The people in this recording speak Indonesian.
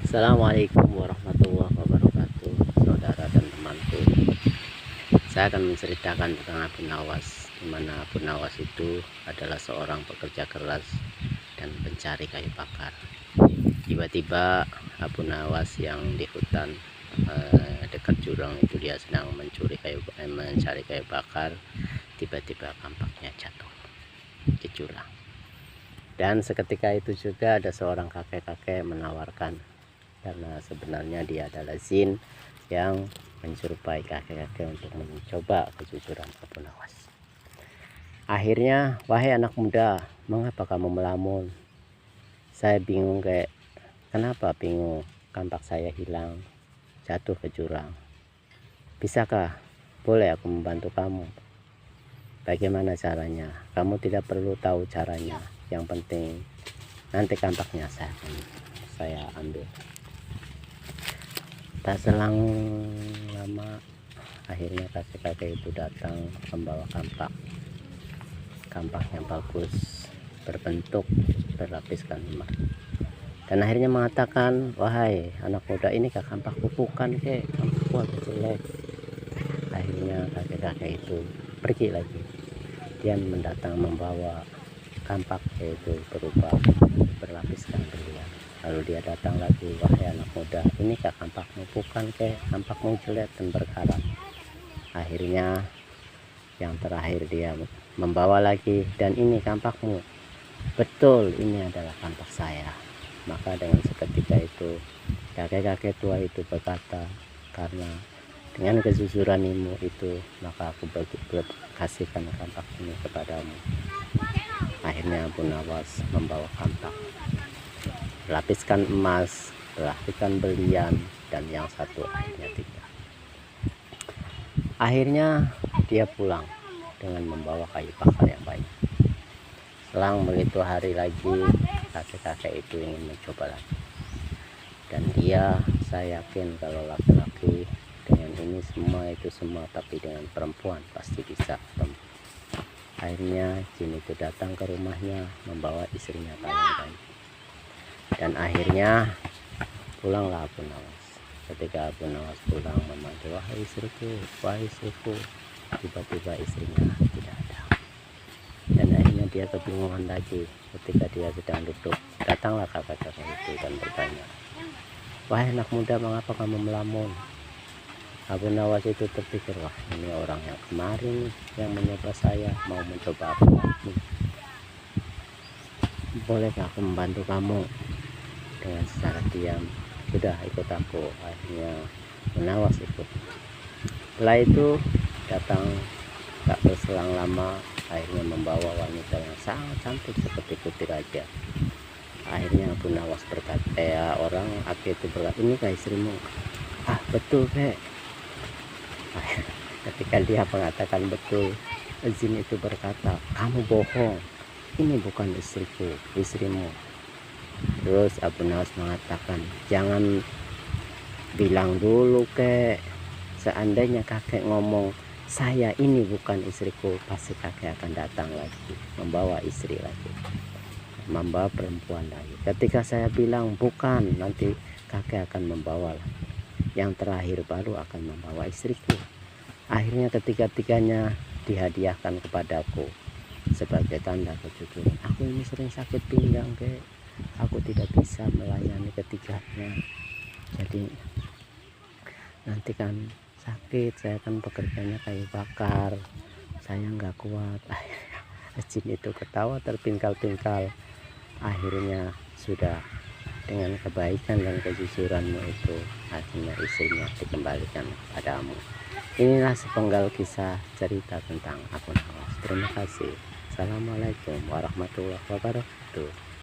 Assalamualaikum warahmatullahi wabarakatuh, saudara dan temanku. Saya akan menceritakan tentang Abu Nawas, di mana Abu Nawas itu adalah seorang pekerja keras dan pencari kayu bakar. Tiba-tiba Abu Nawas yang di hutan dekat jurang itu, dia sedang mencari kayu bakar. Tiba-tiba kampaknya jatuh ke jurang. Dan seketika itu juga ada seorang kakek-kakek menawarkan, karena sebenarnya dia adalah jin yang menyerupai kakek-kakek untuk mencoba kejujuran Abu Nawas. Akhirnya, wahai anak muda, mengapa kamu melamun? Saya bingung, kenapa bingung? Kampak saya hilang, jatuh ke jurang. Bisakah? Boleh aku membantu kamu? Bagaimana caranya? Kamu tidak perlu tahu caranya. Yang penting nanti kampaknya saya ambil. Tak selang lama, akhirnya kakek-kakek itu datang membawa kampaknya bagus, berbentuk berlapiskan emas, dan akhirnya mengatakan, wahai anak muda, ini kampakku bukan, kampakku agak jelek. Akhirnya kakek-kakek itu pergi lagi. Dia mendatang membawa kampak, yaitu berupa berlapiskan berlian. Lalu dia datang lagi, wahai anak muda, inikah kampakmu? Bukan, kampakmu jelek dan berkarat. Akhirnya yang terakhir dia membawa lagi, dan ini kampakmu? Betul, ini adalah kampak saya. Maka dengan seketika itu kakek-kakek tua itu berkata, karena dengan kejujuranmu itu, maka aku kasihkan kampak ini kepadamu. Akhirnya Abu Nawas membawa kampak berlapiskan emas, berlapiskan berlian, dan yang satu akhirnya tidak. Akhirnya dia pulang dengan membawa kayu bakar yang banyak. Selang begitu hari lagi, kakek-kakek itu ingin mencoba lagi. Dan saya yakin kalau laki-laki dengan ini semua, tapi dengan perempuan pasti bisa. Akhirnya jin itu datang ke rumahnya membawa istrinya kayu. Dan akhirnya pulanglah Abu Nawas. Ketika Abu Nawas pulang memanggil, wahai istriku, tiba-tiba istrinya tidak ada. Dan akhirnya dia kebingungan lagi. Ketika dia sedang duduk, datanglah kakek-kakek itu dan bertanya, wahai anak muda, mengapa kamu melamun? Abu Nawas itu terpikir, wah, ini orang yang kemarin yang menyapa saya mau mencoba apa lagi. Bolehkah aku membantu kamu? Dengan secara diam, sudah, ikut aku. Akhirnya Abu Nawas ikut. Setelah itu datang, tak berselang lama, akhirnya membawa wanita yang sangat cantik seperti putri raja. Akhirnya Abu Nawas berkata, orang aki itu berkata, ini istrimu? Ah, betul, Ketika dia mengatakan betul, jin itu berkata, kamu bohong, ini bukan istriku, istrimu. Terus Abu Nawas mengatakan, jangan bilang dulu, seandainya kakek ngomong saya ini bukan istriku, pasti kakek akan datang lagi membawa istri lagi, membawa perempuan lagi. Ketika saya bilang bukan, nanti kakek akan membawa lagi. Yang terakhir baru akan membawa istriku. Akhirnya ketiga-tiganya dihadiahkan kepadaku sebagai tanda kejujuran. Aku ini sering sakit pinggang, aku tidak bisa melayani ketiganya. Jadi nanti kan sakit, saya kan pekerjaannya kayu bakar, saya nggak kuat. Akhirnya jin itu ketawa terpingkal-pingkal. Akhirnya sudah, dengan kebaikan dan kejujuranmu itu, akhirnya istrinya dikembalikan padamu. Inilah sepenggal kisah cerita tentang Abu Nawas. Terima kasih. Assalamualaikum warahmatullahi wabarakatuh.